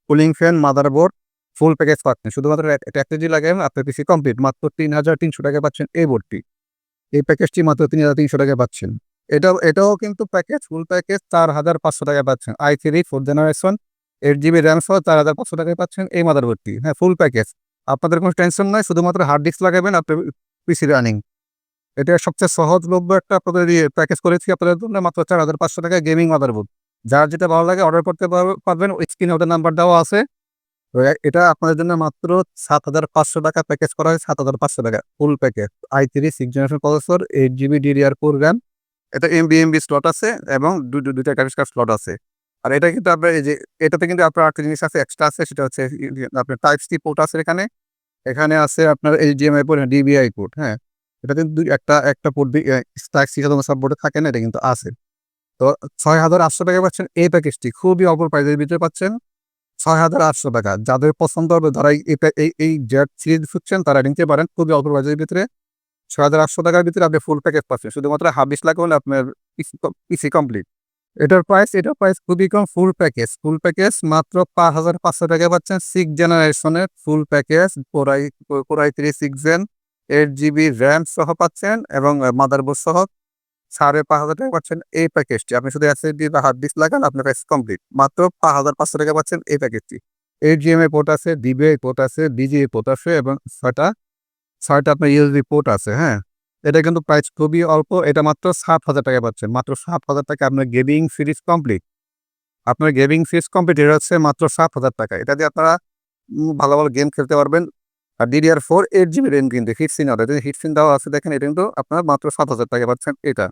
Cooling fan, motherboard, full package পাচ্ছেন। শুধুমাত্র এটা একটা যদি লাগাবেন আপনার পিসি কমপ্লিট। মাত্র ৩,৩০০ টাকায় পাচ্ছেন এই বোর্ডটি। এই প্যাকেজটি মাত্র ৩,৩০০ টাকায় পাচ্ছেন। এটাও কিন্তু প্যাকেজ, ফুল প্যাকেজ ৪,৫০০ টাকায় পাচ্ছেন। i3 4th generation 8 GB RAM সহ ৪,৫০০ টাকায় পাচ্ছেন এই মাদারবোর্ডটি। হ্যাঁ, ফুল প্যাকেজ। আপনাদের কোনো টেনশন নাই, শুধুমাত্র হার্ড ডিস্ক লাগাবেন আপনার পিসি রানিং। এটা সবচেয়ে সহজলভ্য একটা আপনাদের প্যাকেজ করেছি আপনাদের জন্য, মাত্র ৪,৫০০ টাকায় গেমিং মাদারবোর্ড। যার যেটা ভালো লাগে অর্ডার করতে পারবেন। স্ক্রিনে ওটার নাম্বার দেওয়া আছে। তো এটা আপনাদের জন্য মাত্র ৭,৫০০ টাকা প্যাকেজ করা হয়, ৭,৫০০ টাকা full package. i3 6th generation processor, 8 GB DDR4 RAM, এটা এমবি স্লট আছে এবং দুইটা গ্রাফিক্স কার্ড স্লট আছে। আর এটা কিন্তু আপনার এই যে এটাতে কিন্তু আপনার একটা জিনিস আছে, এক্সট্রা আছে, সেটা হচ্ছে আপনার টাইপ সি পোর্ট আছে এখানে। এখানে আছে আপনার HDMI পোর্ট, ডিবিআই পোর্ট। হ্যাঁ, এটা কিন্তু একটা পোর্ট টাইপ সি সব বোর্ডে থাকে না, এটা কিন্তু আছে। তো ৬,৮০০ টাকায় পাচ্ছেন এই প্যাকেজটি, খুবই অল্প প্রাইসের ভিতরে পাচ্ছেন। ৬,৮০০ টাকা। যাদের পছন্দ হবে, যারা এই জেড সিরিজ খুঁজছেন তারা নিতে পারেন খুবই অল্প প্রাইসের ভিতরে। ৬,৮০০ টাকার ভিতরে আপনি ফুল প্যাকেজ পাচ্ছেন। শুধুমাত্র হাফ ডিস্ক লাগালে আপনার পিসি কমপ্লিট। এটার প্রাইস খুবই কম। ফুল প্যাকেজ মাত্র ৫,৫০০ টাকায় পাচ্ছেন। 6th জেনারেশনের full package, Core i3 6th Gen, 8 GB RAM সহ পাচ্ছেন এবং মাদারবোর্ড সহ ৫,৫০০ টাকায় পাচ্ছেন এই প্যাকেজটি। আপনি শুধু এসএসডি বা হার্ড ডিস্ক লাগান, আপনার কাজ কমপ্লিট। মাত্র ৫,৫০০ টাকায় পাচ্ছেন এই প্যাকেজটি। HDMI পোর্ট আছে, ডিবিআই পোর্ট আছে, বিজিএ পোর্ট আছে এবং ৬টা আপনার ইউএসবি পোর্ট আছে। হ্যাঁ, এটা কিন্তু প্রাইস খুবই অল্প। এটা মাত্র ৭,০০০ টাকায় পাচ্ছেন। মাত্র ৭,০০০ টাকায় আপনার গেমিং সিরিজ কমপ্লিট। এটা হচ্ছে মাত্র ৭,০০০ টাকা। এটা দিয়ে আপনারা ভালো, ভালো গেম খেলতে পারবেন। আর DDR4 8 GB RAM কিন্তু হিটসিন দেওয়া আছে, দেখেন এটা কিন্তু আপনার মাত্র ৭,০০০ টাকায় পাচ্ছেন এটা।